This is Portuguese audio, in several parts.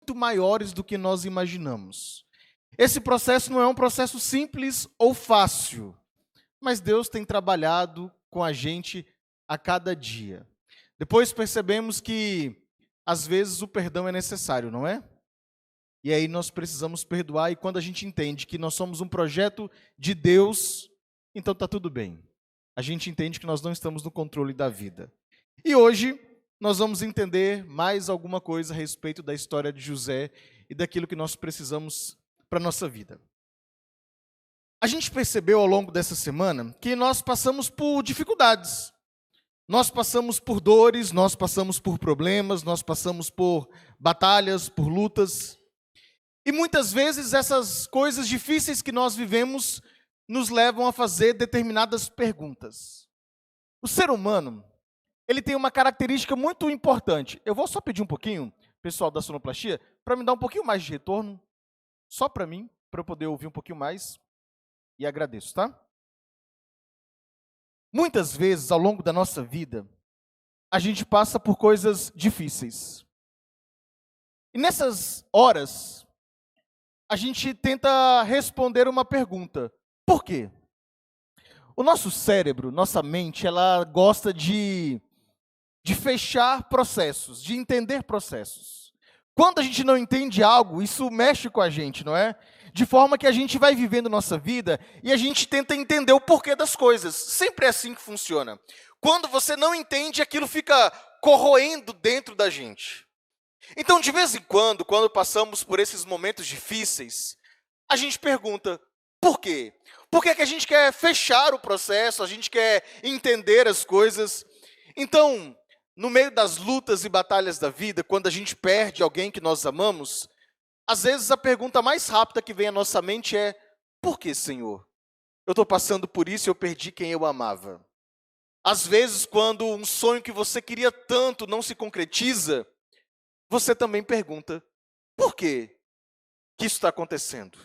muito maiores do que nós imaginamos. Esse processo não é um processo simples ou fácil, mas Deus tem trabalhado com a gente a cada dia. Depois percebemos que, às vezes, o perdão é necessário, não é? E aí nós precisamos perdoar, e quando a gente entende que nós somos um projeto de Deus, então está tudo bem. A gente entende que nós não estamos no controle da vida. E hoje nós vamos entender mais alguma coisa a respeito da história de José e daquilo que nós precisamos para a nossa vida. A gente percebeu ao longo dessa semana que nós passamos por dificuldades. Nós passamos por dores, nós passamos por problemas, nós passamos por batalhas, por lutas. E muitas vezes essas coisas difíceis que nós vivemos nos levam a fazer determinadas perguntas. O ser humano, ele tem uma característica muito importante. Eu vou só pedir um pouquinho, pessoal da sonoplastia, para me dar um pouquinho mais de retorno, só para mim, para eu poder ouvir um pouquinho mais, e agradeço, tá? Muitas vezes, ao longo da nossa vida, a gente passa por coisas difíceis. E nessas horas, a gente tenta responder uma pergunta. Por quê? O nosso cérebro, nossa mente, ela gosta de fechar processos, de entender processos. Quando a gente não entende algo, isso mexe com a gente, não é? De forma que a gente vai vivendo nossa vida e a gente tenta entender o porquê das coisas. Sempre é assim que funciona. Quando você não entende, aquilo fica corroendo dentro da gente. Então, de vez em quando passamos por esses momentos difíceis, a gente pergunta, por quê? Por que é que a gente quer fechar o processo, a gente quer entender as coisas? Então, no meio das lutas e batalhas da vida, quando a gente perde alguém que nós amamos, às vezes a pergunta mais rápida que vem à nossa mente é, por que, Senhor? Eu estou passando por isso e eu perdi quem eu amava. Às vezes, quando um sonho que você queria tanto não se concretiza, você também pergunta, por que isso está acontecendo?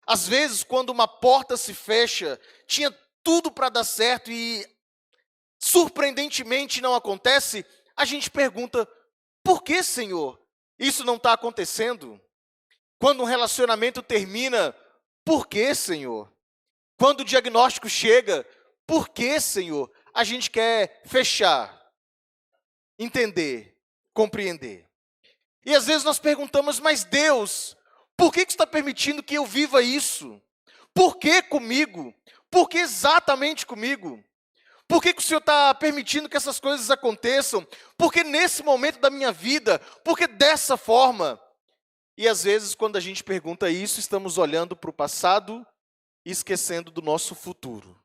Às vezes, quando uma porta se fecha, tinha tudo para dar certo e surpreendentemente não acontece, a gente pergunta, por que, Senhor, isso não está acontecendo? Quando um relacionamento termina, por que, Senhor? Quando o diagnóstico chega, por que, Senhor? A gente quer fechar, entender, compreender. E às vezes nós perguntamos, mas Deus, por que você está permitindo que eu viva isso? Por que comigo? Por que exatamente comigo? Por que o Senhor está permitindo que essas coisas aconteçam? Por que nesse momento da minha vida? Por que dessa forma? E às vezes, quando a gente pergunta isso, estamos olhando para o passado e esquecendo do nosso futuro.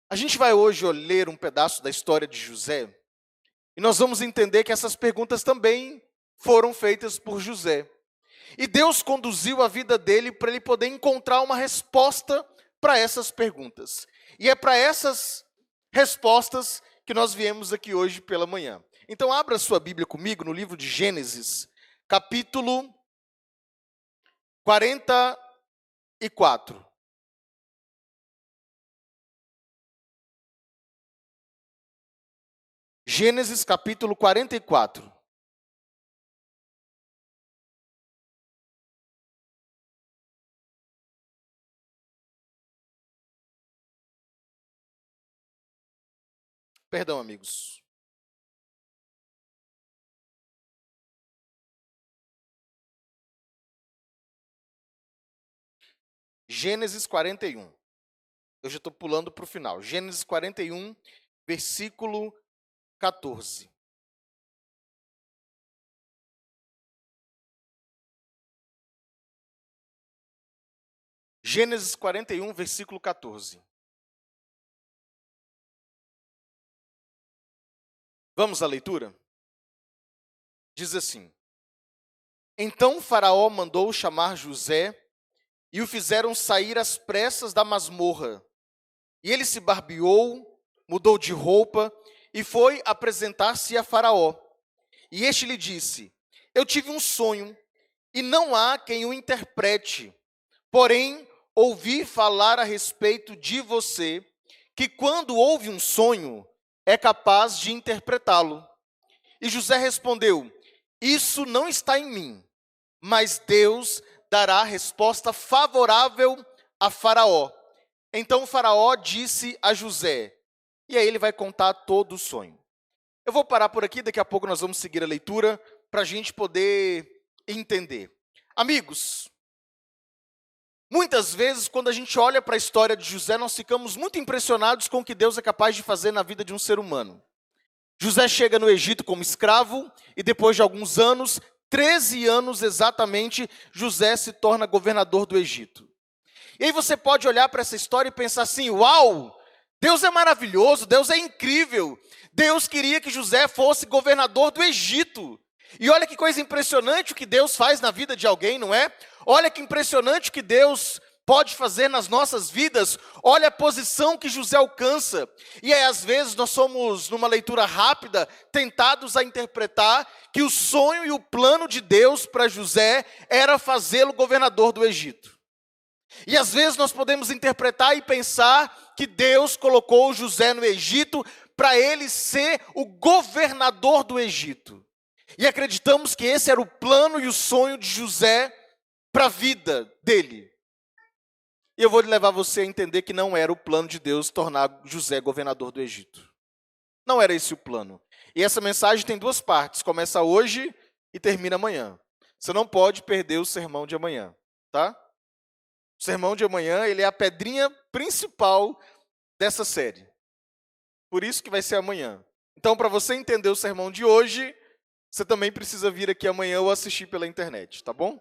A gente vai hoje ler um pedaço da história de José, e nós vamos entender que essas perguntas também foram feitas por José. E Deus conduziu a vida dele para ele poder encontrar uma resposta para essas perguntas. E é para essas respostas que nós viemos aqui hoje pela manhã. Então abra sua Bíblia comigo no livro de Gênesis, capítulo 44. Gênesis capítulo 44. Perdão, amigos. Gênesis 41. Eu já estou pulando para o final. Gênesis 41, versículo 14. Gênesis 41, versículo 14. Vamos à leitura? Diz assim: Então Faraó mandou chamar José e o fizeram sair às pressas da masmorra. E ele se barbeou, mudou de roupa e foi apresentar-se a Faraó. E este lhe disse: Eu tive um sonho e não há quem o interprete. Porém, ouvi falar a respeito de você, que quando ouve um sonho, é capaz de interpretá-lo. E José respondeu: isso não está em mim, mas Deus dará resposta favorável a Faraó. Então Faraó disse a José, e aí ele vai contar todo o sonho. Eu vou parar por aqui, daqui a pouco nós vamos seguir a leitura, para a gente poder entender. Amigos, muitas vezes quando a gente olha para a história de José, nós ficamos muito impressionados com o que Deus é capaz de fazer na vida de um ser humano. José chega no Egito como escravo, e depois de alguns anos, 13 anos exatamente, José se torna governador do Egito. E aí você pode olhar para essa história e pensar assim, uau, Deus é maravilhoso, Deus é incrível. Deus queria que José fosse governador do Egito. E olha que coisa impressionante o que Deus faz na vida de alguém, não é? Olha que impressionante o que Deus pode fazer nas nossas vidas. Olha a posição que José alcança. E aí, às vezes, nós somos, numa leitura rápida, tentados a interpretar que o sonho e o plano de Deus para José era fazê-lo governador do Egito. E às vezes nós podemos interpretar e pensar que Deus colocou José no Egito para ele ser o governador do Egito. E acreditamos que esse era o plano e o sonho de José para a vida dele. E eu vou levar você a entender que não era o plano de Deus tornar José governador do Egito. Não era esse o plano. E essa mensagem tem duas partes, começa hoje e termina amanhã. Você não pode perder o sermão de amanhã, tá? O sermão de amanhã, ele é a pedrinha principal dessa série. Por isso que vai ser amanhã. Então, para você entender o sermão de hoje, você também precisa vir aqui amanhã ou assistir pela internet, tá bom?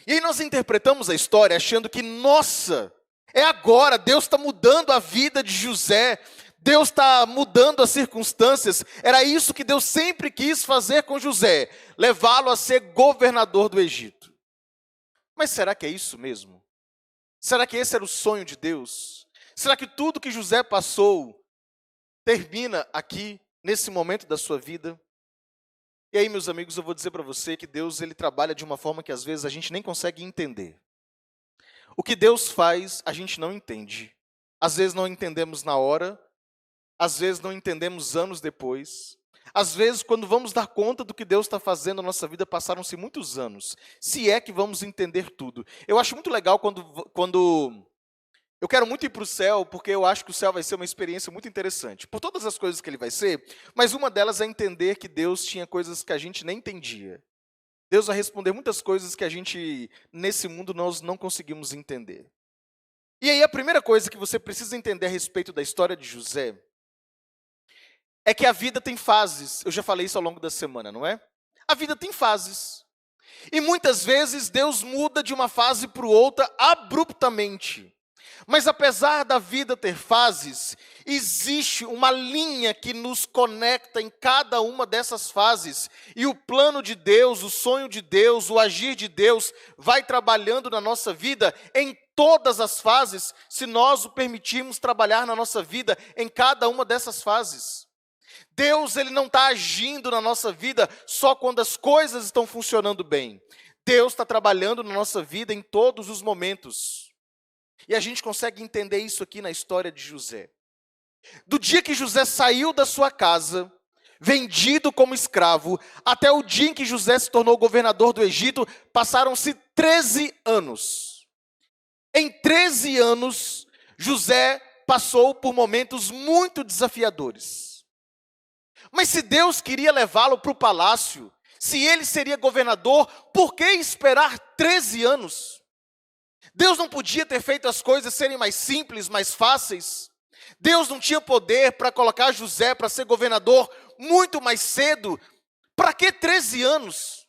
E aí nós interpretamos a história achando que, nossa, é agora, Deus está mudando a vida de José, Deus está mudando as circunstâncias. Era isso que Deus sempre quis fazer com José, levá-lo a ser governador do Egito. Mas será que é isso mesmo? Será que esse era o sonho de Deus? Será que tudo que José passou termina aqui, nesse momento da sua vida? E aí, meus amigos, eu vou dizer para você que Deus ele trabalha de uma forma que às vezes a gente nem consegue entender. O que Deus faz, a gente não entende. Às vezes não entendemos na hora, às vezes não entendemos anos depois. Às vezes, quando vamos dar conta do que Deus está fazendo na nossa vida, passaram-se muitos anos, se é que vamos entender tudo. Eu acho muito legal quando eu quero muito ir para o céu, porque eu acho que o céu vai ser uma experiência muito interessante, por todas as coisas que ele vai ser, mas uma delas é entender que Deus tinha coisas que a gente nem entendia. Deus vai responder muitas coisas que a gente, nesse mundo, nós não conseguimos entender. E aí, a primeira coisa que você precisa entender a respeito da história de José é que a vida tem fases. Eu já falei isso ao longo da semana, não é? A vida tem fases. E muitas vezes Deus muda de uma fase para outra abruptamente. Mas apesar da vida ter fases, existe uma linha que nos conecta em cada uma dessas fases. E o plano de Deus, o sonho de Deus, o agir de Deus vai trabalhando na nossa vida em todas as fases, se nós o permitirmos trabalhar na nossa vida em cada uma dessas fases. Deus ele não está agindo na nossa vida só quando as coisas estão funcionando bem. Deus está trabalhando na nossa vida em todos os momentos. E a gente consegue entender isso aqui na história de José. Do dia que José saiu da sua casa, vendido como escravo, até o dia em que José se tornou governador do Egito, passaram-se 13 anos. Em 13 anos, José passou por momentos muito desafiadores. Mas se Deus queria levá-lo para o palácio, se ele seria governador, por que esperar 13 anos? Deus não podia ter feito as coisas serem mais simples, mais fáceis? Deus não tinha poder para colocar José para ser governador muito mais cedo? Para que 13 anos?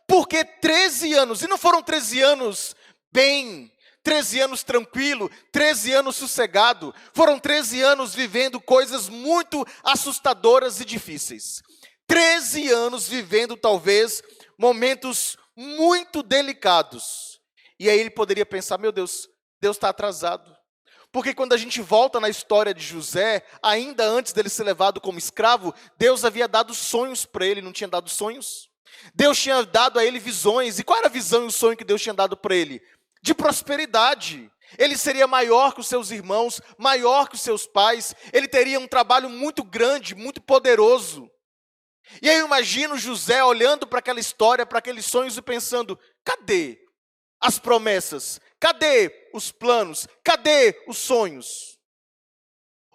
Por que 13 anos? E não foram 13 anos bem, 13 anos tranquilo, 13 anos sossegado. Foram 13 anos vivendo coisas muito assustadoras e difíceis. 13 anos vivendo talvez momentos muito delicados. E aí ele poderia pensar, meu Deus, Deus está atrasado. Porque quando a gente volta na história de José, ainda antes dele ser levado como escravo, Deus havia dado sonhos para ele, não tinha dado sonhos? Deus tinha dado a ele visões. E qual era a visão e o sonho que Deus tinha dado para ele? De prosperidade. Ele seria maior que os seus irmãos, maior que os seus pais. Ele teria um trabalho muito grande, muito poderoso. E aí eu imagino José olhando para aquela história, para aqueles sonhos e pensando: cadê as promessas? Cadê os planos? Cadê os sonhos?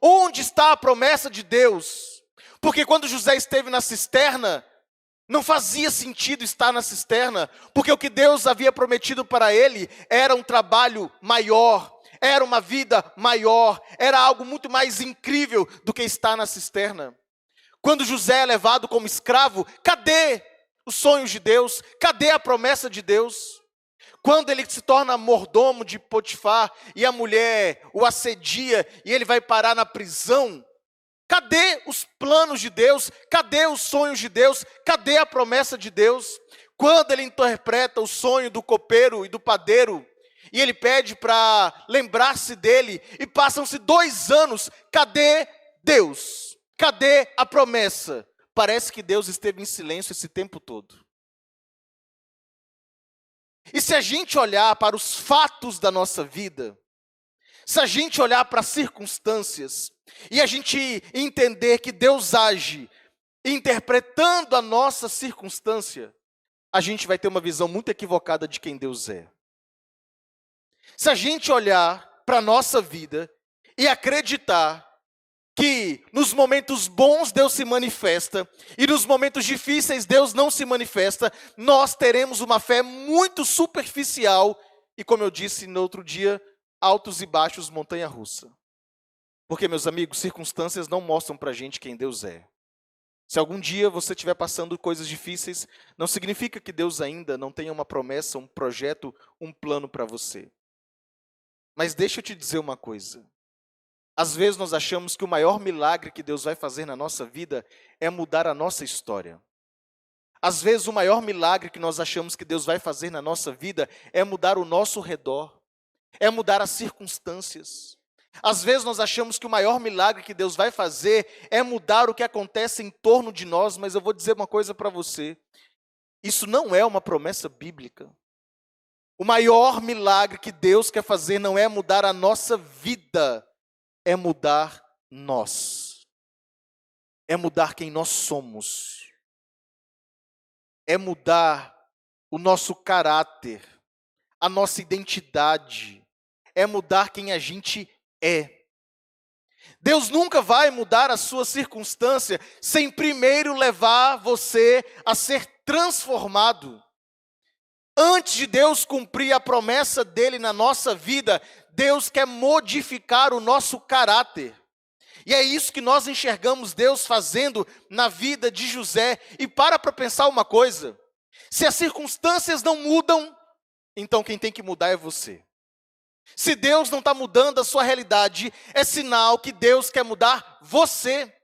Onde está a promessa de Deus? Porque quando José esteve na cisterna, não fazia sentido estar na cisterna, porque o que Deus havia prometido para ele era um trabalho maior, era uma vida maior, era algo muito mais incrível do que estar na cisterna. Quando José é levado como escravo, cadê os sonhos de Deus? Cadê a promessa de Deus? Quando ele se torna mordomo de Potifar e a mulher o assedia e ele vai parar na prisão, cadê os planos de Deus? Cadê os sonhos de Deus? Cadê a promessa de Deus? Quando ele interpreta o sonho do copeiro e do padeiro, e ele pede para lembrar-se dele, e passam-se 2 anos, cadê Deus? Cadê a promessa? Parece que Deus esteve em silêncio esse tempo todo. E se a gente olhar para os fatos da nossa vida, se a gente olhar para as circunstâncias, e a gente entender que Deus age interpretando a nossa circunstância, a gente vai ter uma visão muito equivocada de quem Deus é. Se a gente olhar para a nossa vida e acreditar que nos momentos bons Deus se manifesta e nos momentos difíceis Deus não se manifesta, nós teremos uma fé muito superficial e, como eu disse no outro dia, altos e baixos, montanha-russa. Porque, meus amigos, circunstâncias não mostram para a gente quem Deus é. Se algum dia você estiver passando coisas difíceis, não significa que Deus ainda não tenha uma promessa, um projeto, um plano para você. Mas deixa eu te dizer uma coisa. Às vezes nós achamos que o maior milagre que Deus vai fazer na nossa vida é mudar a nossa história. Às vezes o maior milagre que nós achamos que Deus vai fazer na nossa vida é mudar o nosso redor, é mudar as circunstâncias. Às vezes nós achamos que o maior milagre que Deus vai fazer é mudar o que acontece em torno de nós, mas eu vou dizer uma coisa para você. Isso não é uma promessa bíblica. O maior milagre que Deus quer fazer não é mudar a nossa vida, é mudar nós. É mudar quem nós somos. É mudar o nosso caráter, a nossa identidade. É mudar quem a gente é. Deus nunca vai mudar a sua circunstância sem primeiro levar você a ser transformado. Antes de Deus cumprir a promessa dele na nossa vida, Deus quer modificar o nosso caráter. E é isso que nós enxergamos Deus fazendo na vida de José. E para pensar uma coisa: se as circunstâncias não mudam, então quem tem que mudar é você. Se Deus não está mudando a sua realidade, é sinal que Deus quer mudar você.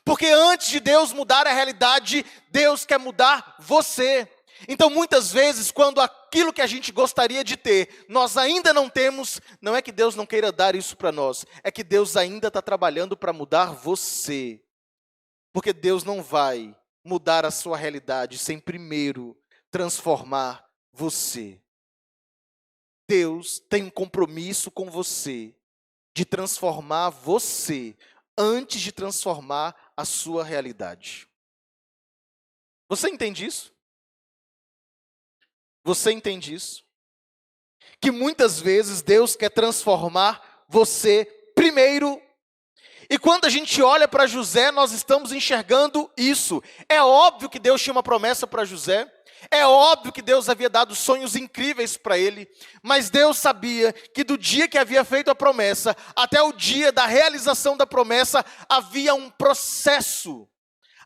Porque antes de Deus mudar a realidade, Deus quer mudar você. Então, muitas vezes, quando aquilo que a gente gostaria de ter, nós ainda não temos, não é que Deus não queira dar isso para nós, é que Deus ainda está trabalhando para mudar você. Porque Deus não vai mudar a sua realidade sem primeiro transformar você. Deus tem um compromisso com você de transformar você antes de transformar a sua realidade. Você entende isso? Você entende isso? Que muitas vezes Deus quer transformar você primeiro. E quando a gente olha para José, nós estamos enxergando isso. É óbvio que Deus tinha uma promessa para José. É óbvio que Deus havia dado sonhos incríveis para ele. Mas Deus sabia que do dia que havia feito a promessa até o dia da realização da promessa, havia um processo.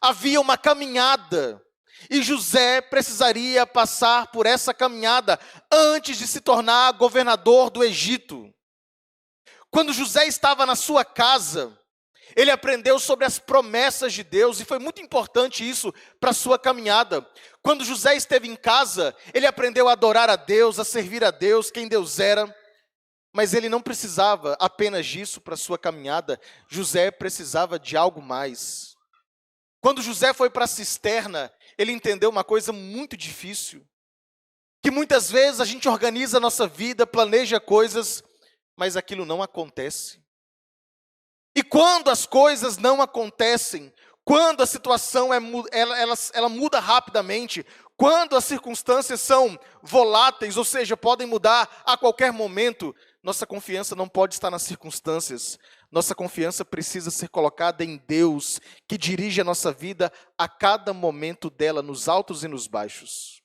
Havia uma caminhada. E José precisaria passar por essa caminhada antes de se tornar governador do Egito. Quando José estava na sua casa, ele aprendeu sobre as promessas de Deus e foi muito importante isso para a sua caminhada. Quando José esteve em casa, ele aprendeu a adorar a Deus, a servir a Deus, quem Deus era. Mas ele não precisava apenas disso para a sua caminhada. José precisava de algo mais. Quando José foi para a cisterna, ele entendeu uma coisa muito difícil. Que muitas vezes a gente organiza a nossa vida, planeja coisas, mas aquilo não acontece. E quando as coisas não acontecem quando a situação ela muda rapidamente, quando as circunstâncias são voláteis, ou seja, podem mudar a qualquer momento, nossa confiança não pode estar nas circunstâncias. Nossa confiança precisa ser colocada em Deus, que dirige a nossa vida a cada momento dela, nos altos e nos baixos.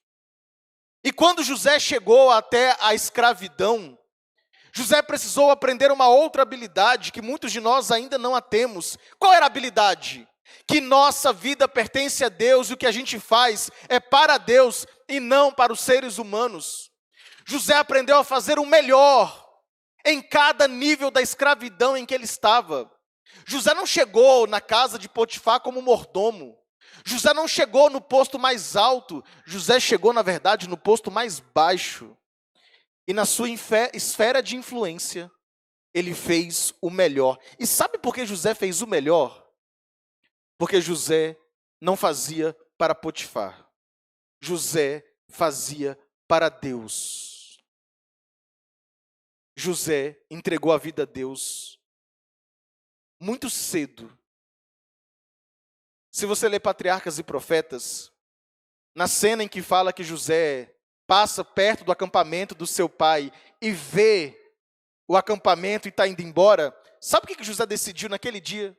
E quando José chegou até a escravidão, José precisou aprender uma outra habilidade que muitos de nós ainda não a temos. Qual era a habilidade? Que nossa vida pertence a Deus e o que a gente faz é para Deus e não para os seres humanos. José aprendeu a fazer o melhor em cada nível da escravidão em que ele estava. José não chegou na casa de Potifar como mordomo. José não chegou no posto mais alto. José chegou, na verdade, no posto mais baixo. E na sua esfera de influência, ele fez o melhor. E sabe por que José fez o melhor? Porque José não fazia para Potifar. José fazia para Deus. José entregou a vida a Deus muito cedo. Se você ler Patriarcas e Profetas, na cena em que fala que José passa perto do acampamento do seu pai e vê o acampamento e está indo embora, sabe o que José decidiu naquele dia?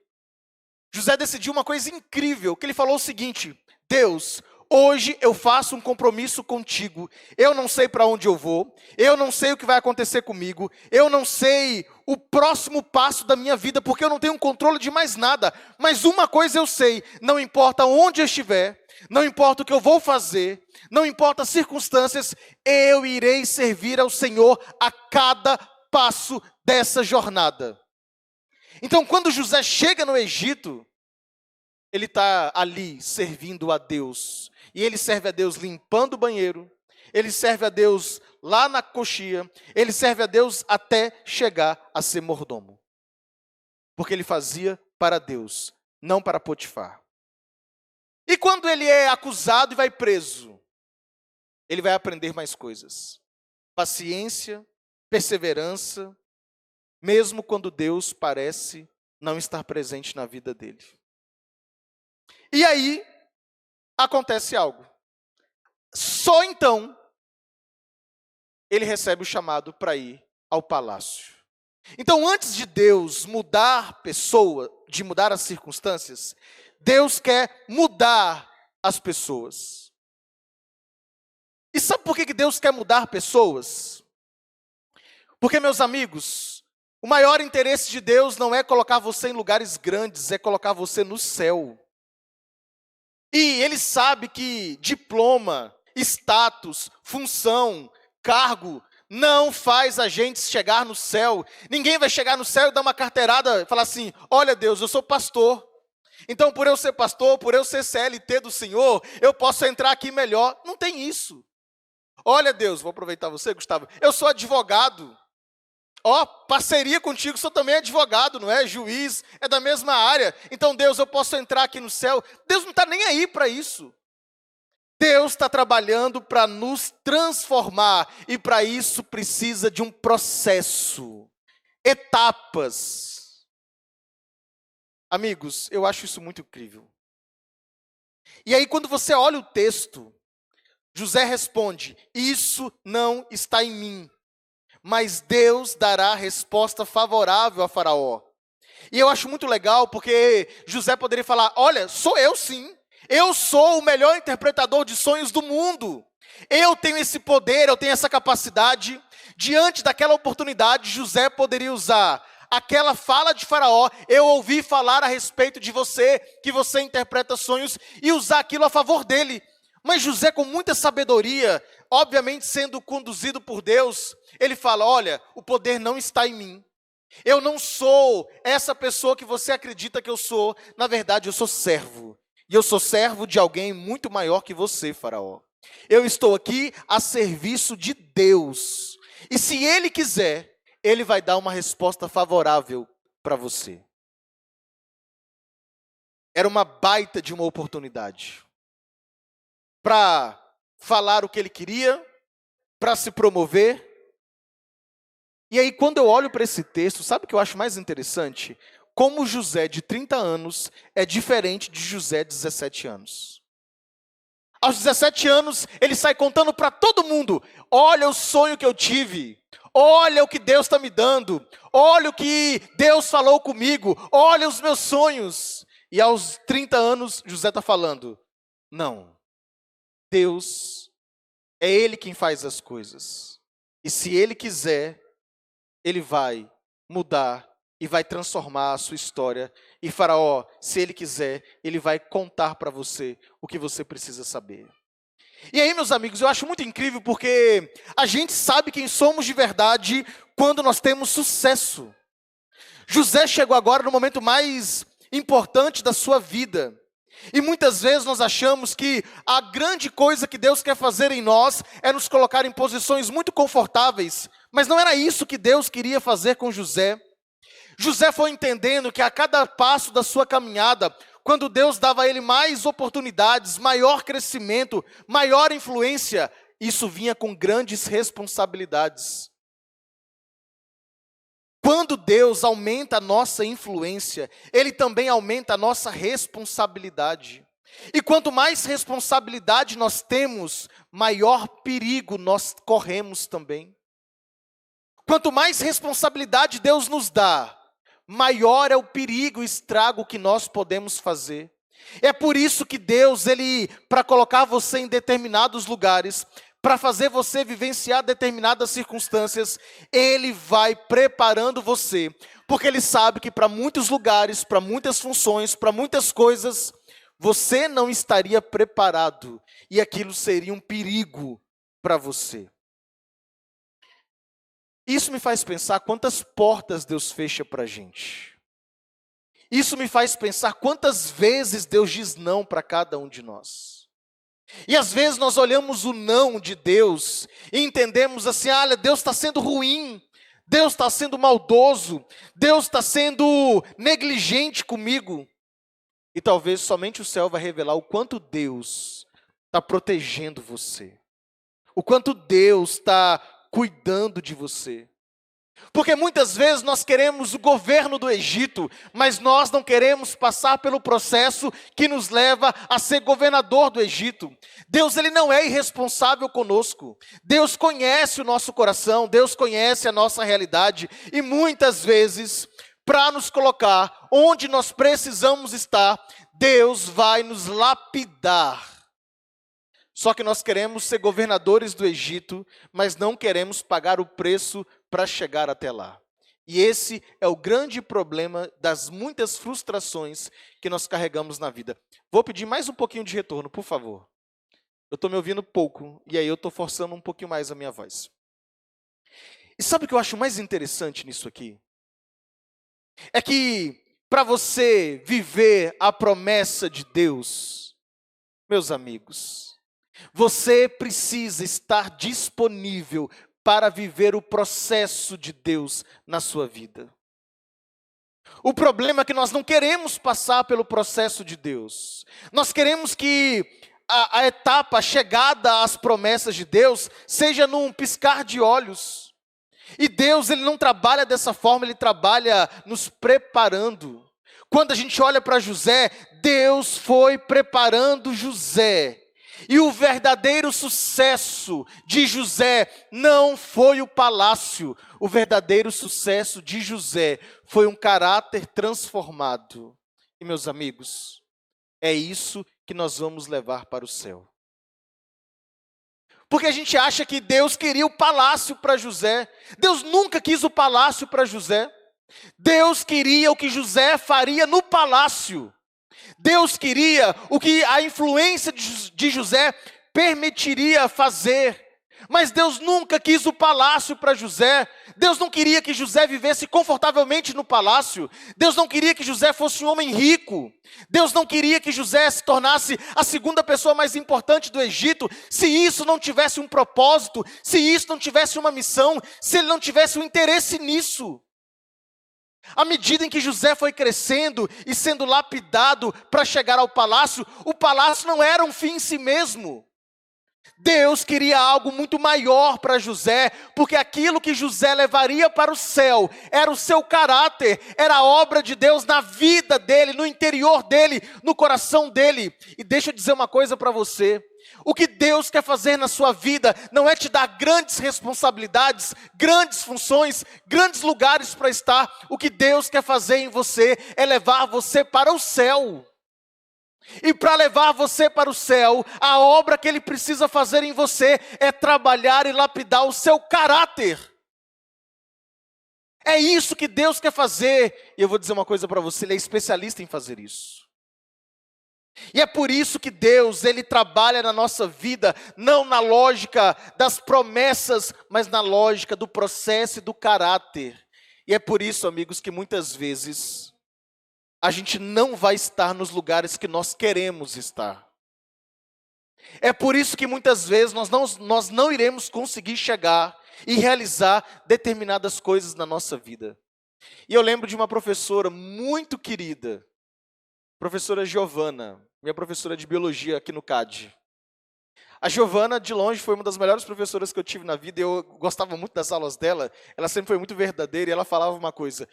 José decidiu uma coisa incrível, que ele falou o seguinte: Deus, hoje eu faço um compromisso contigo, eu não sei para onde eu vou, eu não sei o que vai acontecer comigo, eu não sei o próximo passo da minha vida, porque eu não tenho controle de mais nada, mas uma coisa eu sei, não importa onde eu estiver, não importa o que eu vou fazer, não importa as circunstâncias, eu irei servir ao Senhor a cada passo dessa jornada. Então, quando José chega no Egito, ele está ali servindo a Deus. E ele serve a Deus limpando o banheiro, ele serve a Deus lá na coxia, ele serve a Deus até chegar a ser mordomo. Porque ele fazia para Deus, não para Potifar. E quando ele é acusado e vai preso, ele vai aprender mais coisas. Paciência, perseverança, mesmo quando Deus parece não estar presente na vida dele. E aí, acontece algo. Só então, ele recebe o chamado para ir ao palácio. Então, antes de Deus mudar a pessoa, de mudar as circunstâncias, Deus quer mudar as pessoas. E sabe por que Deus quer mudar pessoas? Porque, meus amigos, o maior interesse de Deus não é colocar você em lugares grandes, é colocar você no céu. E Ele sabe que diploma, status, função, cargo, não faz a gente chegar no céu. Ninguém vai chegar no céu e dar uma carteirada e falar assim: olha Deus, eu sou pastor. Então por eu ser pastor, por eu ser CLT do Senhor, eu posso entrar aqui melhor. Não tem isso. Olha Deus, vou aproveitar você, Gustavo, eu sou advogado. Parceria contigo, sou também advogado, não é? Juiz, é da mesma área. Então, Deus, eu posso entrar aqui no céu. Deus não está nem aí para isso. Deus está trabalhando para nos transformar. E para isso precisa de um processo. Etapas. Amigos, eu acho isso muito incrível. E aí, quando você olha o texto, José responde: isso não está em mim. Mas Deus dará resposta favorável a Faraó. E eu acho muito legal, porque José poderia falar: olha, sou eu sim. Eu sou o melhor interpretador de sonhos do mundo. Eu tenho esse poder, eu tenho essa capacidade. Diante daquela oportunidade, José poderia usar aquela fala de Faraó: eu ouvi falar a respeito de você, que você interpreta sonhos, e usar aquilo a favor dele. Mas José, com muita sabedoria, obviamente sendo conduzido por Deus, ele fala: olha, o poder não está em mim. Eu não sou essa pessoa que você acredita que eu sou. Na verdade, eu sou servo. E eu sou servo de alguém muito maior que você, Faraó. Eu estou aqui a serviço de Deus. E se Ele quiser, Ele vai dar uma resposta favorável para você. Era uma baita de uma oportunidade para falar o que ele queria, para se promover. E aí, quando eu olho para esse texto, sabe o que eu acho mais interessante? como José de 30 anos é diferente de José de 17 anos. Aos 17 anos, ele sai contando para todo mundo: olha o sonho que eu tive, olha o que Deus está me dando, olha o que Deus falou comigo, olha os meus sonhos. E aos 30 anos, José está falando: não, Deus é Ele quem faz as coisas. E se Ele quiser, Ele vai mudar e vai transformar a sua história. E Faraó, se ele quiser, ele vai contar para você o que você precisa saber. E aí, meus amigos, eu acho muito incrível porque a gente sabe quem somos de verdade quando nós temos sucesso. José chegou agora no momento mais importante da sua vida. E muitas vezes nós achamos que a grande coisa que Deus quer fazer em nós é nos colocar em posições muito confortáveis. Mas não era isso que Deus queria fazer com José. José foi entendendo que a cada passo da sua caminhada, quando Deus dava a ele mais oportunidades, maior crescimento, maior influência, isso vinha com grandes responsabilidades. Quando Deus aumenta a nossa influência, Ele também aumenta a nossa responsabilidade. E quanto mais responsabilidade nós temos, maior perigo nós corremos também. Quanto mais responsabilidade Deus nos dá, maior é o perigo e estrago que nós podemos fazer. É por isso que Deus, para colocar você em determinados lugares, para fazer você vivenciar determinadas circunstâncias, Ele vai preparando você. Porque Ele sabe que para muitos lugares, para muitas funções, para muitas coisas, você não estaria preparado. E aquilo seria um perigo para você. Isso me faz pensar quantas portas Deus fecha para a gente. Isso me faz pensar quantas vezes Deus diz não para cada um de nós. E às vezes nós olhamos o não de Deus e entendemos assim: olha, Deus está sendo ruim, Deus está sendo maldoso, Deus está sendo negligente comigo. E talvez somente o céu vai revelar o quanto Deus está protegendo você, o quanto Deus está cuidando de você. Porque muitas vezes nós queremos o governo do Egito, mas nós não queremos passar pelo processo que nos leva a ser governador do Egito. Deus, Ele não é irresponsável conosco. Deus conhece o nosso coração, Deus conhece a nossa realidade. E muitas vezes, para nos colocar onde nós precisamos estar, Deus vai nos lapidar. Só que nós queremos ser governadores do Egito, mas não queremos pagar o preço para chegar até lá. E esse é o grande problema das muitas frustrações que nós carregamos na vida. Vou pedir mais um pouquinho de retorno, por favor. Eu estou me ouvindo pouco, e aí eu estou forçando um pouquinho mais a minha voz. E sabe o que eu acho mais interessante nisso aqui? É que para você viver a promessa de Deus, meus amigos, você precisa estar disponível para viver o processo de Deus na sua vida. O problema é que nós não queremos passar pelo processo de Deus. Nós queremos que a etapa, a chegada às promessas de Deus, seja num piscar de olhos. E Deus, Ele não trabalha dessa forma, Ele trabalha nos preparando. Quando a gente olha para José, Deus foi preparando José. E o verdadeiro sucesso de José não foi o palácio. O verdadeiro sucesso de José foi um caráter transformado. E meus amigos, é isso que nós vamos levar para o céu. Porque a gente acha que Deus queria o palácio para José. Deus nunca quis o palácio para José. Deus queria o que José faria no palácio. Deus queria o que a influência de José permitiria fazer. Mas Deus nunca quis o palácio para José. Deus não queria que José vivesse confortavelmente no palácio. Deus não queria que José fosse um homem rico. Deus não queria que José se tornasse a segunda pessoa mais importante do Egito. Se isso não tivesse um propósito, se isso não tivesse uma missão, se ele não tivesse um interesse nisso. À medida em que José foi crescendo e sendo lapidado para chegar ao palácio, o palácio não era um fim em si mesmo. Deus queria algo muito maior para José, porque aquilo que José levaria para o céu era o seu caráter, era a obra de Deus na vida dele, no interior dele, no coração dele. E deixa eu dizer uma coisa para você: o que Deus quer fazer na sua vida não é te dar grandes responsabilidades, grandes funções, grandes lugares para estar. O que Deus quer fazer em você é levar você para o céu. E para levar você para o céu, a obra que Ele precisa fazer em você é trabalhar e lapidar o seu caráter. É isso que Deus quer fazer. E eu vou dizer uma coisa para você: Ele é especialista em fazer isso. E é por isso que Deus, Ele trabalha na nossa vida, não na lógica das promessas, mas na lógica do processo e do caráter. E é por isso, amigos, que muitas vezes a gente não vai estar nos lugares que nós queremos estar. É por isso que muitas vezes nós não iremos conseguir chegar e realizar determinadas coisas na nossa vida. E eu lembro de uma professora muito querida, professora Giovana, minha professora de biologia aqui no CAD. A Giovana, de longe, foi uma das melhores professoras que eu tive na vida. Eu gostava muito das aulas dela. Ela sempre foi muito verdadeira e ela falava uma coisa: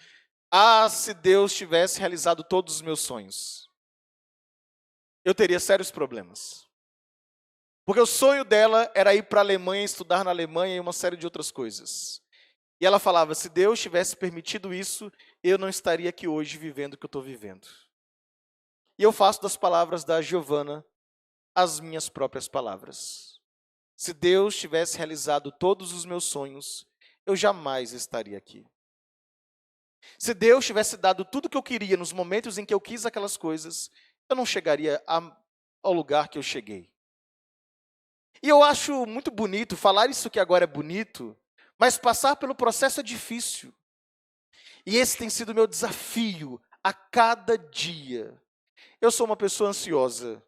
ah, se Deus tivesse realizado todos os meus sonhos, eu teria sérios problemas. Porque o sonho dela era ir para a Alemanha, estudar na Alemanha e uma série de outras coisas. E ela falava: se Deus tivesse permitido isso, eu não estaria aqui hoje vivendo o que eu estou vivendo. E eu faço das palavras da Giovana as minhas próprias palavras. Se Deus tivesse realizado todos os meus sonhos, eu jamais estaria aqui. Se Deus tivesse dado tudo o que eu queria nos momentos em que eu quis aquelas coisas, eu não chegaria ao lugar que eu cheguei. E eu acho muito bonito falar isso que agora é bonito, mas passar pelo processo é difícil. E esse tem sido o meu desafio a cada dia. Eu sou uma pessoa ansiosa.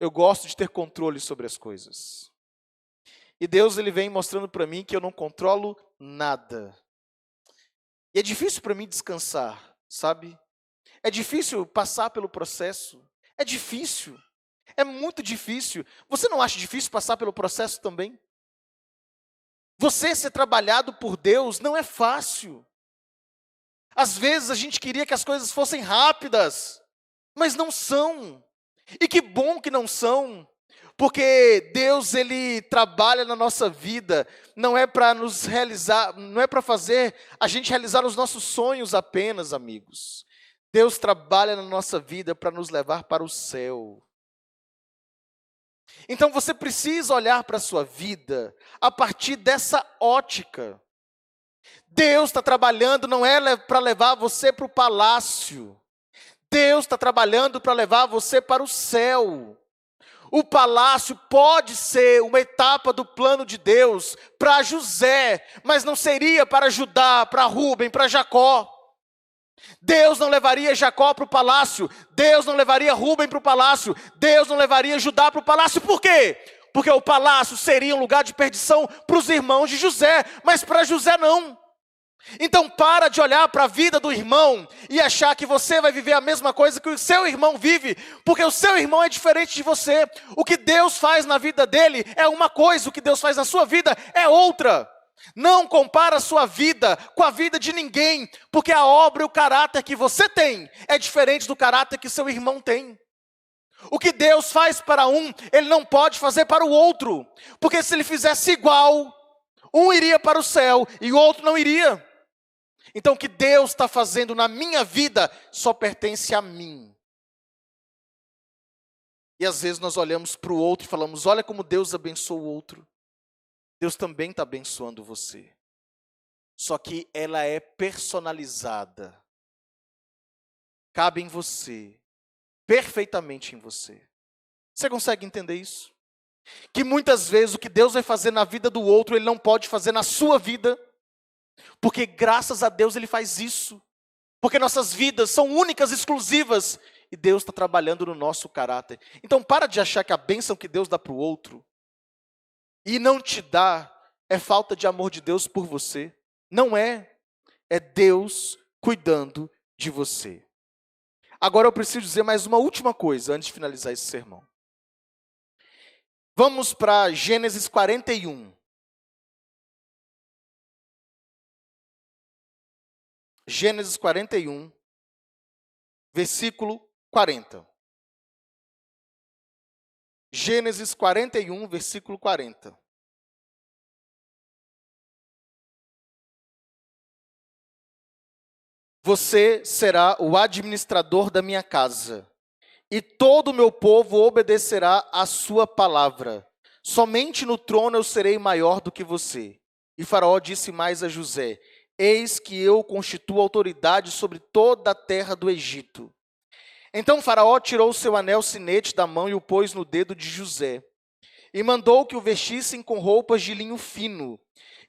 Eu gosto de ter controle sobre as coisas. E Deus, Ele vem mostrando para mim que eu não controlo nada. E é difícil para mim descansar, sabe? É difícil passar pelo processo. É difícil. É muito difícil. Você não acha difícil passar pelo processo também? Você ser trabalhado por Deus não é fácil. Às vezes a gente queria que as coisas fossem rápidas, mas não são. E que bom que não são. Porque Deus, Ele trabalha na nossa vida, não é para nos realizar, não é para fazer a gente realizar os nossos sonhos apenas, amigos. Deus trabalha na nossa vida para nos levar para o céu. Então você precisa olhar para a sua vida a partir dessa ótica. Deus está trabalhando, não é para levar você para o palácio. Deus está trabalhando para levar você para o céu. O palácio pode ser uma etapa do plano de Deus para José, mas não seria para Judá, para Rúben, para Jacó. Deus não levaria Jacó para o palácio, Deus não levaria Rúben para o palácio, Deus não levaria Judá para o palácio. Por quê? Porque o palácio seria um lugar de perdição para os irmãos de José, mas para José não. Então para de olhar para a vida do irmão e achar que você vai viver a mesma coisa que o seu irmão vive, porque o seu irmão é diferente de você. O que Deus faz na vida dele é uma coisa, o que Deus faz na sua vida é outra. Não compara a sua vida com a vida de ninguém, porque a obra e o caráter que você tem é diferente do caráter que seu irmão tem. O que Deus faz para um, Ele não pode fazer para o outro, porque se Ele fizesse igual, um iria para o céu e o outro não iria. Então o que Deus está fazendo na minha vida só pertence a mim. E às vezes nós olhamos para o outro e falamos: olha como Deus abençoa o outro. Deus também está abençoando você. Só que ela é personalizada. Cabe em você. Perfeitamente em você. Você consegue entender isso? Que muitas vezes o que Deus vai fazer na vida do outro, Ele não pode fazer na sua vida. Porque graças a Deus Ele faz isso. Porque nossas vidas são únicas, exclusivas. E Deus está trabalhando no nosso caráter. Então para de achar que a bênção que Deus dá para o outro e não te dá é falta de amor de Deus por você. Não é. É Deus cuidando de você. Agora eu preciso dizer mais uma última coisa antes de finalizar esse sermão. Vamos para Gênesis 41. Gênesis 41, versículo 40. Gênesis 41, versículo 40. Você será o administrador da minha casa, e todo o meu povo obedecerá à sua palavra. Somente no trono eu serei maior do que você. E Faraó disse mais a José: eis que eu constituo autoridade sobre toda a terra do Egito. Então Faraó tirou seu anel sinete da mão e o pôs no dedo de José, e mandou que o vestissem com roupas de linho fino.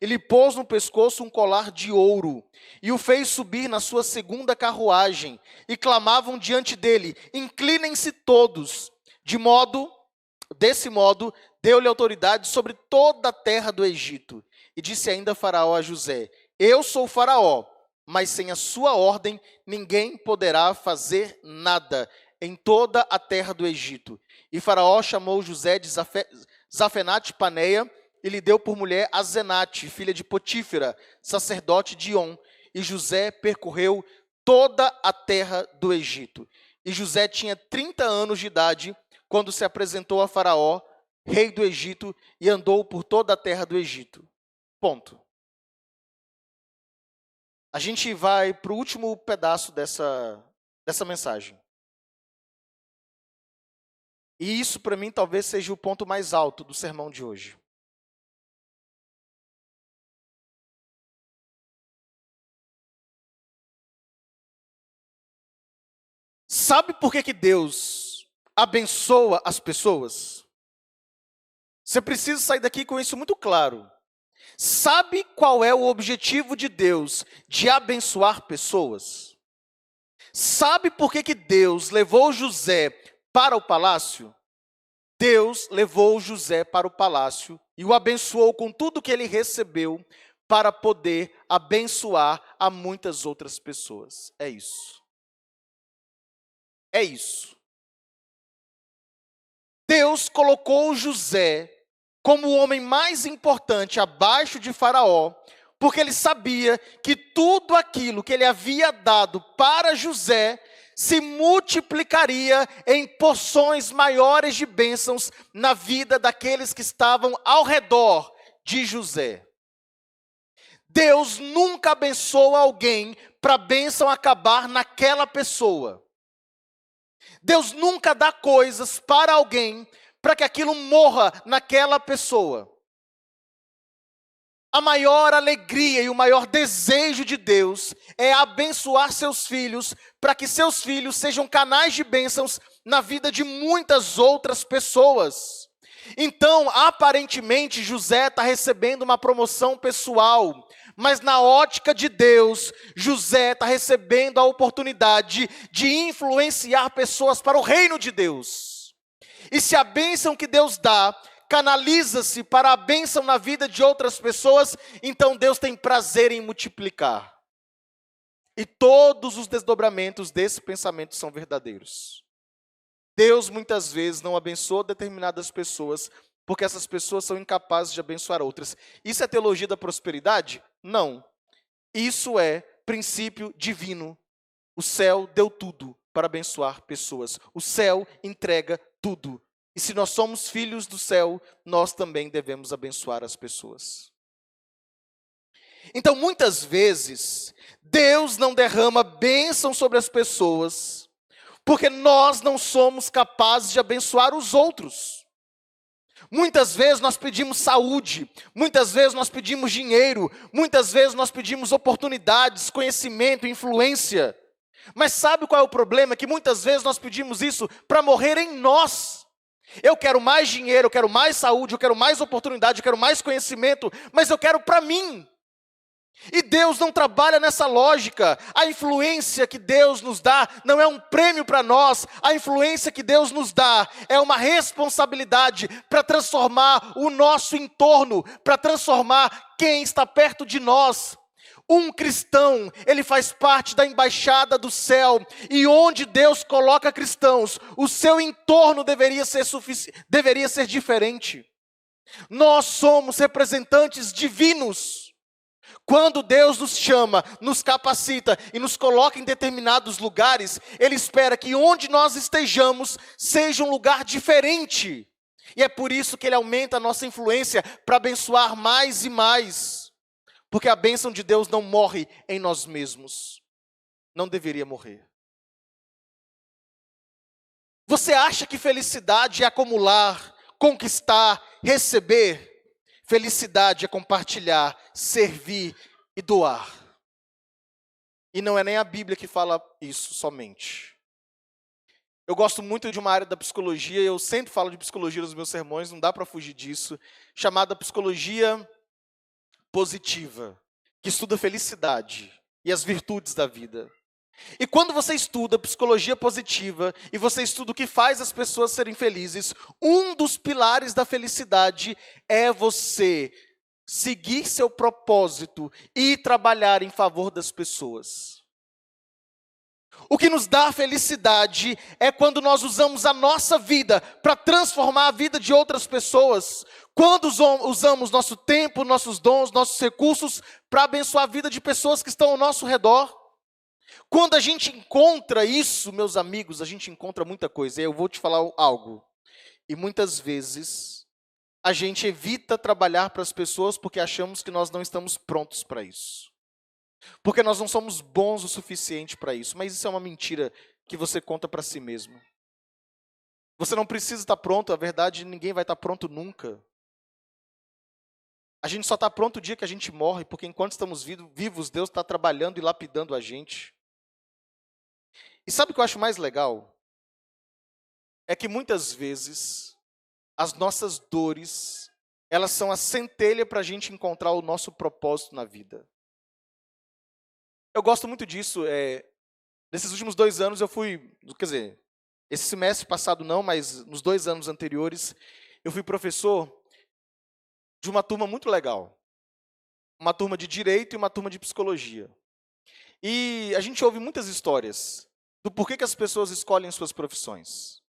E lhe pôs no pescoço um colar de ouro, e o fez subir na sua segunda carruagem, e clamavam diante dele: inclinem-se todos. Desse modo, deu-lhe autoridade sobre toda a terra do Egito. E disse ainda Faraó a José: eu sou Faraó, mas sem a sua ordem ninguém poderá fazer nada em toda a terra do Egito. E Faraó chamou José de Zafenate-Paneia, e lhe deu por mulher Azenate, filha de Potífera, sacerdote de On. E José percorreu toda a terra do Egito. E José tinha 30 anos de idade quando se apresentou a Faraó, rei do Egito, e andou por toda a terra do Egito. Ponto. A gente vai para o último pedaço dessa mensagem. E isso, para mim, talvez seja o ponto mais alto do sermão de hoje. Sabe por que Deus abençoa as pessoas? Você precisa sair daqui com isso muito claro. Sabe qual é o objetivo de Deus de abençoar pessoas? Sabe por que Deus levou José para o palácio? Deus levou José para o palácio e o abençoou com tudo que ele recebeu para poder abençoar a muitas outras pessoas. É isso. É isso. Deus colocou José como o homem mais importante abaixo de Faraó, porque ele sabia que tudo aquilo que ele havia dado para José se multiplicaria em porções maiores de bênçãos na vida daqueles que estavam ao redor de José. Deus nunca abençoa alguém para a bênção acabar naquela pessoa. Deus nunca dá coisas para alguém para que aquilo morra naquela pessoa. A maior alegria e o maior desejo de Deus é abençoar seus filhos, para que seus filhos sejam canais de bênçãos na vida de muitas outras pessoas. Então, aparentemente, José está recebendo uma promoção pessoal, mas na ótica de Deus, José está recebendo a oportunidade de influenciar pessoas para o reino de Deus. E se a bênção que Deus dá canaliza-se para a bênção na vida de outras pessoas, então Deus tem prazer em multiplicar. E todos os desdobramentos desse pensamento são verdadeiros. Deus muitas vezes não abençoa determinadas pessoas, porque essas pessoas são incapazes de abençoar outras. Isso é teologia da prosperidade? Não. Isso é princípio divino. O céu deu tudo para abençoar pessoas. O céu entrega tudo. E se nós somos filhos do céu, nós também devemos abençoar as pessoas. Então, muitas vezes, Deus não derrama bênção sobre as pessoas, porque nós não somos capazes de abençoar os outros. Muitas vezes nós pedimos saúde, muitas vezes nós pedimos dinheiro, muitas vezes nós pedimos oportunidades, conhecimento, influência. Mas sabe qual é o problema? Que muitas vezes nós pedimos isso para morrer em nós. Eu quero mais dinheiro, eu quero mais saúde, eu quero mais oportunidade, eu quero mais conhecimento, mas eu quero para mim. E Deus não trabalha nessa lógica. A influência que Deus nos dá não é um prêmio para nós. A influência que Deus nos dá é uma responsabilidade para transformar o nosso entorno, para transformar quem está perto de nós. Um cristão, ele faz parte da embaixada do céu, e onde Deus coloca cristãos, o seu entorno deveria ser diferente. Nós somos representantes divinos. Quando Deus nos chama, nos capacita e nos coloca em determinados lugares, Ele espera que onde nós estejamos seja um lugar diferente. E é por isso que Ele aumenta a nossa influência para abençoar mais e mais. Porque a bênção de Deus não morre em nós mesmos. Não deveria morrer. Você acha que felicidade é acumular, conquistar, receber? Felicidade é compartilhar, servir e doar. E não é nem a Bíblia que fala isso somente. Eu gosto muito de uma área da psicologia, eu sempre falo de psicologia nos meus sermões, não dá para fugir disso, chamada psicologia positiva, que estuda a felicidade e as virtudes da vida. E quando você estuda psicologia positiva e você estuda o que faz as pessoas serem felizes, um dos pilares da felicidade é você seguir seu propósito e trabalhar em favor das pessoas. O que nos dá felicidade é quando nós usamos a nossa vida para transformar a vida de outras pessoas. Quando usamos nosso tempo, nossos dons, nossos recursos para abençoar a vida de pessoas que estão ao nosso redor. Quando a gente encontra isso, meus amigos, a gente encontra muita coisa. E eu vou te falar algo. E muitas vezes a gente evita trabalhar para as pessoas porque achamos que nós não estamos prontos para isso. Porque nós não somos bons o suficiente para isso. Mas isso é uma mentira que você conta para si mesmo. Você não precisa estar pronto, a verdade, ninguém vai estar pronto nunca. A gente só está pronto o dia que a gente morre, porque enquanto estamos vivos, Deus está trabalhando e lapidando a gente. E sabe o que eu acho mais legal? É que muitas vezes as nossas dores, elas são a centelha para a gente encontrar o nosso propósito na vida. Eu gosto muito disso. Nesses últimos 2 anos eu fui, quer dizer, esse semestre passado não, mas nos 2 anos anteriores, eu fui professor de uma turma muito legal. Uma turma de direito e uma turma de psicologia. E a gente ouve muitas histórias do porquê que as pessoas escolhem suas profissões.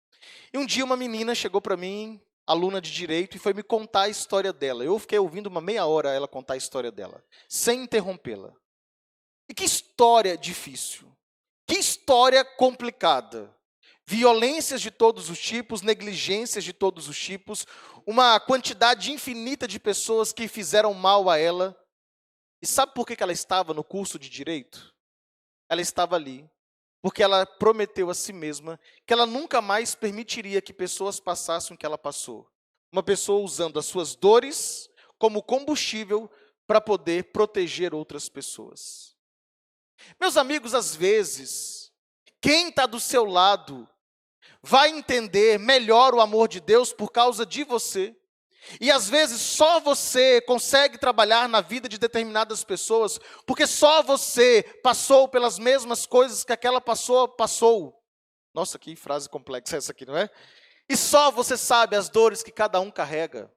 E um dia uma menina chegou para mim, aluna de direito, e foi me contar a história dela. Eu fiquei ouvindo uma meia hora ela contar a história dela, sem interrompê-la. E que história difícil, que história complicada. Violências de todos os tipos, negligências de todos os tipos, uma quantidade infinita de pessoas que fizeram mal a ela. E sabe por que ela estava no curso de direito? Ela estava ali porque ela prometeu a si mesma que ela nunca mais permitiria que pessoas passassem o que ela passou. Uma pessoa usando as suas dores como combustível para poder proteger outras pessoas. Meus amigos, às vezes, quem está do seu lado vai entender melhor o amor de Deus por causa de você. E às vezes só você consegue trabalhar na vida de determinadas pessoas, porque só você passou pelas mesmas coisas que aquela pessoa passou. Nossa, que frase complexa essa aqui, não é? E só você sabe as dores que cada um carrega.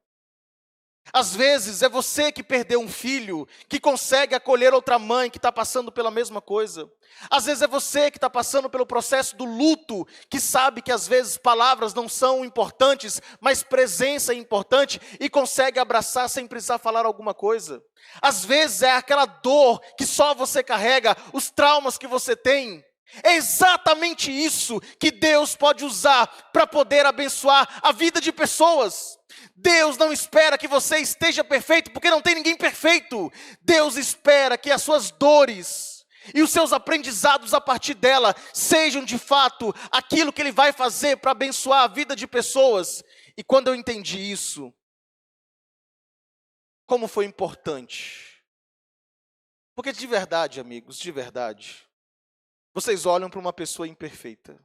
Às vezes é você que perdeu um filho, que consegue acolher outra mãe que está passando pela mesma coisa. Às vezes é você que está passando pelo processo do luto, que sabe que às vezes palavras não são importantes, mas presença é importante e consegue abraçar sem precisar falar alguma coisa. Às vezes é aquela dor que só você carrega, os traumas que você tem. É exatamente isso que Deus pode usar para poder abençoar a vida de pessoas. Deus não espera que você esteja perfeito, porque não tem ninguém perfeito. Deus espera que as suas dores e os seus aprendizados a partir dela sejam de fato aquilo que Ele vai fazer para abençoar a vida de pessoas. E quando eu entendi isso, como foi importante. Porque de verdade, amigos, de verdade, vocês olham para uma pessoa imperfeita.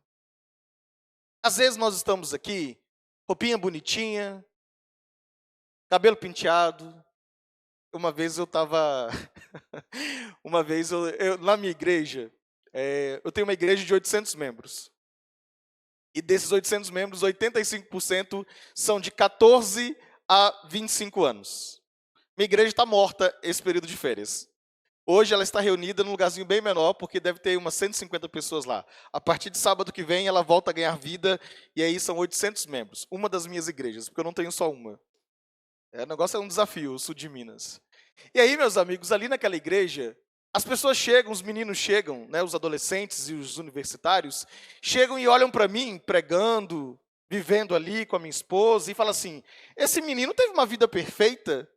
Às vezes nós estamos aqui, roupinha bonitinha, cabelo penteado. Uma vez eu estava... na minha igreja, eu tenho uma igreja de 800 membros. E desses 800 membros, 85% são de 14 a 25 anos. Minha igreja está morta esse período de férias. Hoje ela está reunida num lugarzinho bem menor, porque deve ter umas 150 pessoas lá. A partir de sábado que vem, ela volta a ganhar vida, e aí são 800 membros. Uma das minhas igrejas, porque eu não tenho só uma. O negócio é um desafio, o sul de Minas. E aí, meus amigos, ali naquela igreja, as pessoas chegam, os meninos chegam, né, os adolescentes e os universitários, chegam e olham para mim, pregando, vivendo ali com a minha esposa, e falam assim, esse menino teve uma vida perfeita?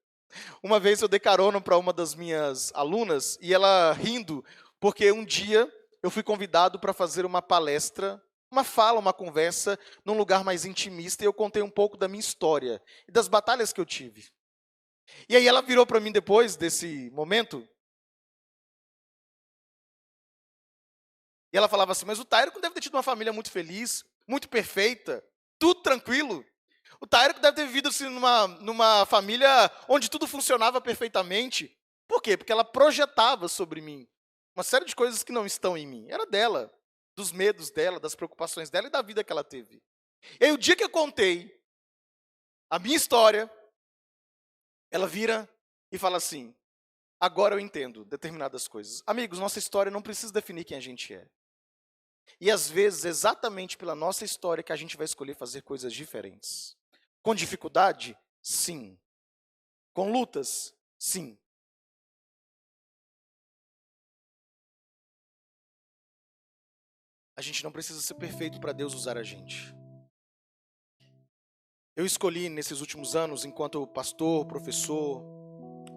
Uma vez eu dei carona para uma das minhas alunas, e ela rindo, porque um dia eu fui convidado para fazer uma palestra, uma fala, uma conversa, num lugar mais intimista, e eu contei um pouco da minha história e das batalhas que eu tive. E aí ela virou para mim depois desse momento, e ela falava assim, mas o Tairo deve ter tido uma família muito feliz, muito perfeita, tudo tranquilo. O Tairo deve ter vivido assim, numa família onde tudo funcionava perfeitamente. Por quê? Porque ela projetava sobre mim uma série de coisas que não estão em mim. Era dela, dos medos dela, das preocupações dela e da vida que ela teve. E aí o dia que eu contei a minha história, ela vira e fala assim, agora eu entendo determinadas coisas. Amigos, nossa história não precisa definir quem a gente é. E às vezes, exatamente pela nossa história, que a gente vai escolher fazer coisas diferentes. Com dificuldade? Sim. Com lutas? Sim. A gente não precisa ser perfeito para Deus usar a gente. Eu escolhi nesses últimos anos, enquanto pastor, professor,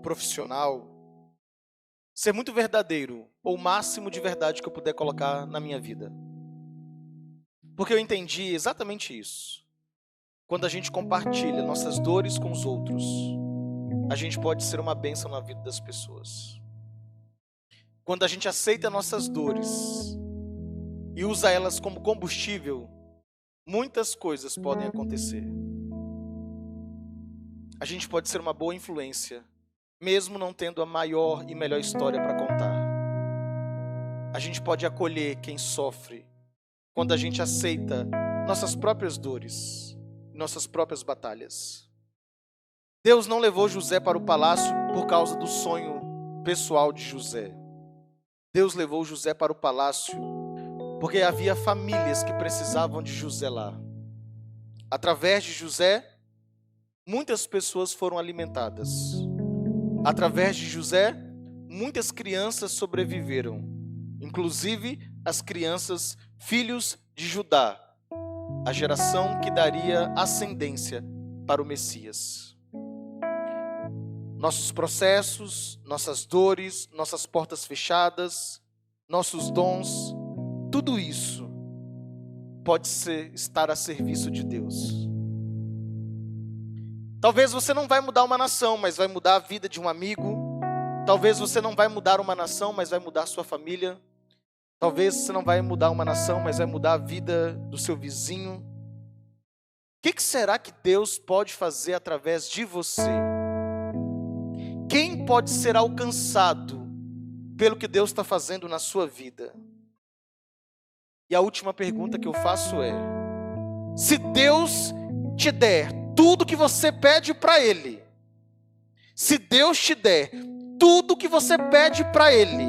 profissional, ser muito verdadeiro, ou o máximo de verdade que eu puder colocar na minha vida. Porque eu entendi exatamente isso. Quando a gente compartilha nossas dores com os outros, a gente pode ser uma bênção na vida das pessoas. Quando a gente aceita nossas dores e usa elas como combustível, muitas coisas podem acontecer. A gente pode ser uma boa influência, mesmo não tendo a maior e melhor história para contar. A gente pode acolher quem sofre quando a gente aceita nossas próprias dores, nossas próprias batalhas. Deus não levou José para o palácio por causa do sonho pessoal de José. Deus levou José para o palácio porque havia famílias que precisavam de José lá. Através de José, muitas pessoas foram alimentadas. Através de José, muitas crianças sobreviveram, inclusive as crianças filhos de Judá, a geração que daria ascendência para o Messias. Nossos processos, nossas dores, nossas portas fechadas, nossos dons, tudo isso pode estar a serviço de Deus. Talvez você não vai mudar uma nação, mas vai mudar a vida de um amigo. Talvez você não vai mudar uma nação, mas vai mudar a sua família. Talvez você não vai mudar uma nação, mas vai mudar a vida do seu vizinho. O que será que Deus pode fazer através de você? Quem pode ser alcançado pelo que Deus está fazendo na sua vida? E a última pergunta que eu faço é: se Deus te der tudo que você pede para Ele, se Deus te der tudo que você pede para Ele,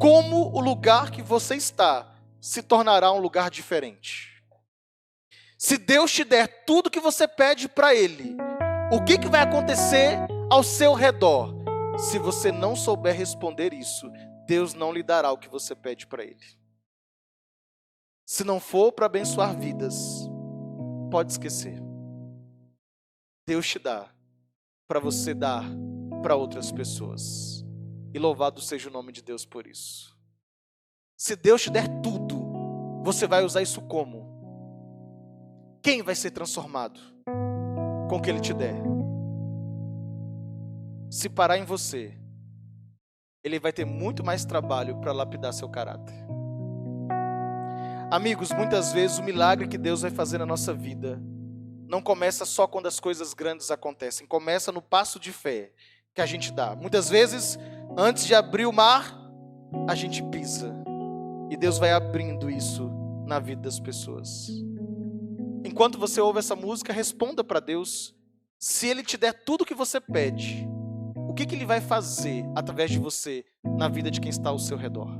como o lugar que você está se tornará um lugar diferente? Se Deus te der tudo que você pede para Ele, o que vai acontecer ao seu redor? Se você não souber responder isso, Deus não lhe dará o que você pede para Ele. Se não for para abençoar vidas, pode esquecer. Deus te dá para você dar para outras pessoas. E louvado seja o nome de Deus por isso. Se Deus te der tudo, você vai usar isso como? Quem vai ser transformado com o que Ele te der? Se parar em você, Ele vai ter muito mais trabalho para lapidar seu caráter. Amigos, muitas vezes o milagre que Deus vai fazer na nossa vida não começa só quando as coisas grandes acontecem. Começa no passo de fé que a gente dá. Muitas vezes, antes de abrir o mar, a gente pisa. E Deus vai abrindo isso na vida das pessoas. Enquanto você ouve essa música, responda para Deus. Se Ele te der tudo o que você pede, o que Ele vai fazer através de você na vida de quem está ao seu redor?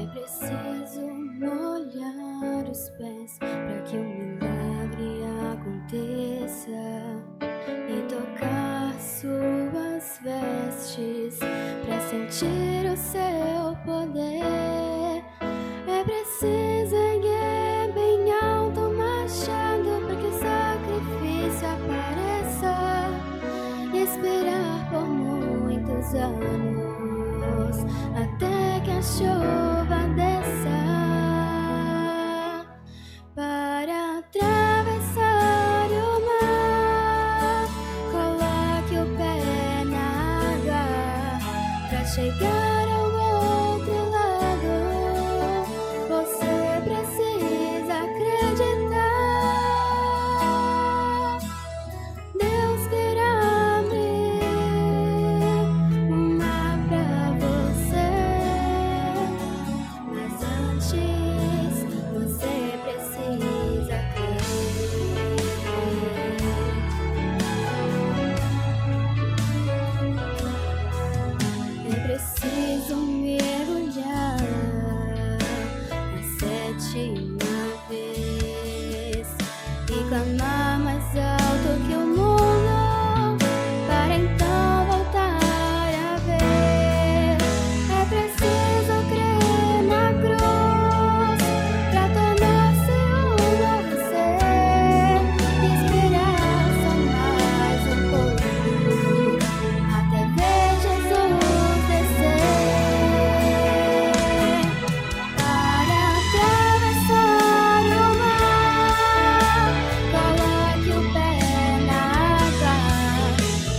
É preciso molhar os pés para que o milagre aconteça e tocar suas vestes para sentir o seu poder. É preciso erguer bem alto o machado para que o sacrifício apareça e esperar por muitos anos até que a chuva desça para atravessar o mar. Coloque o pé na água para chegar ao outro lado. Você precisa acreditar. Deus quer abrir um mar pra você, mas antes você precisa crer. É preciso mergulhar a sétima vez e clamar mais alto que o mundo para então voltar a ver. É preciso crer na cruz para tornar-se um novo ser e esperar só mais um pouco até ver Jesus descer para atravessar o mar. Coloque o pé na água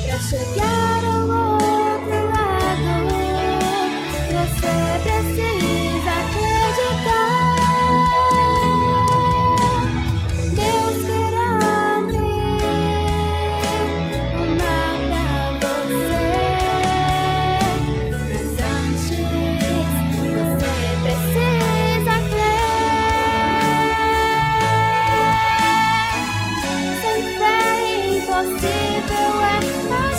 para chegar ao outro lado. Você precisa acreditar. Deus quer abrir o mar pra você, mas antes você precisa crer. Sem fé impossível é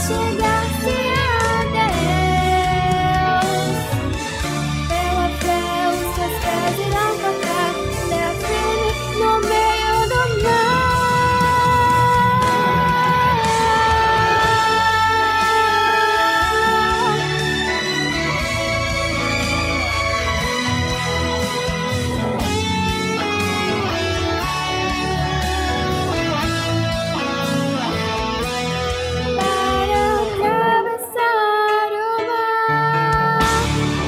chegar-se a Deus. Pela fé os seus pés irão tocar terra firme no meio do mar. Para atravessar o mar,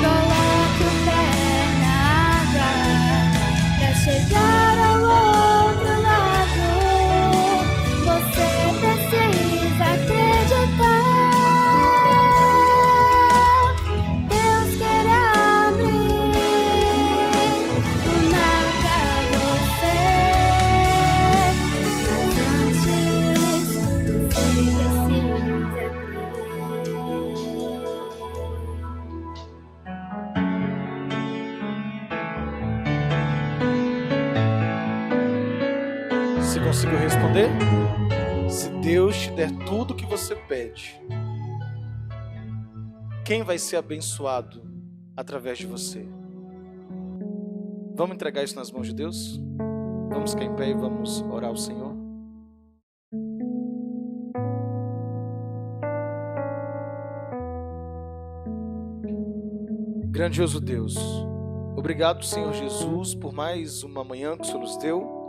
coloque o pé na água para chegar ao outro lado. Você precisa acreditar. Deus quer abrir o mar pra você, mas antes você precisa crer. Se conseguiu responder? Se Deus te der tudo o que você pede, quem vai ser abençoado através de você? Vamos entregar isso nas mãos de Deus? Vamos ficar em pé e vamos orar ao Senhor? Grandioso Deus, obrigado, Senhor Jesus, por mais uma manhã que o Senhor nos deu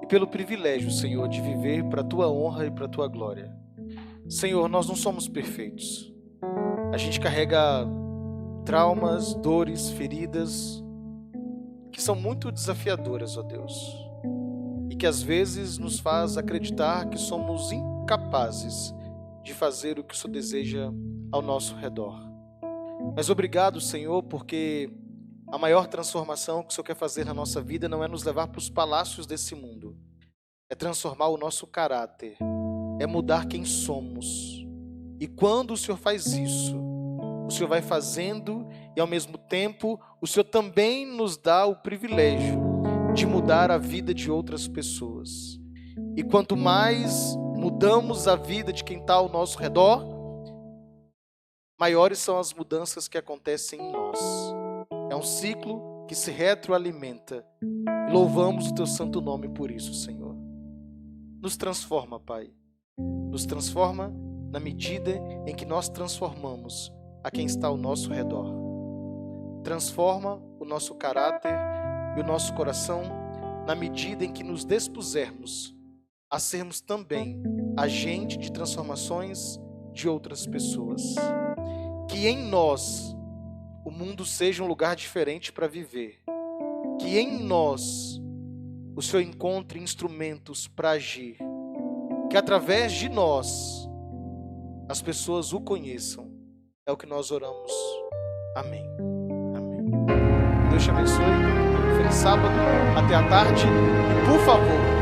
e pelo privilégio, Senhor, de viver para a Tua honra e para a Tua glória. Senhor, nós não somos perfeitos. A gente carrega traumas, dores, feridas que são muito desafiadoras, ó Deus, e que às vezes nos faz acreditar que somos incapazes de fazer o que o Senhor deseja ao nosso redor. Mas obrigado, Senhor, porque a maior transformação que o Senhor quer fazer na nossa vida não é nos levar para os palácios desse mundo, é transformar o nosso caráter, é mudar quem somos. E quando o Senhor faz isso, o Senhor vai fazendo e ao mesmo tempo o Senhor também nos dá o privilégio de mudar a vida de outras pessoas. E quanto mais mudamos a vida de quem está ao nosso redor, maiores são as mudanças que acontecem em nós. É um ciclo que se retroalimenta. E louvamos o teu santo nome por isso, Senhor. Nos transforma, Pai. Nos transforma na medida em que nós transformamos a quem está ao nosso redor. Transforma o nosso caráter e o nosso coração na medida em que nos dispusermos a sermos também agente de transformações de outras pessoas. Que em nós o mundo seja um lugar diferente para viver. Que em nós o Senhor encontre instrumentos para agir. Que através de nós as pessoas o conheçam. É o que nós oramos. Amém. Amém. Deus te abençoe. Feliz sábado. Até a tarde. E por favor,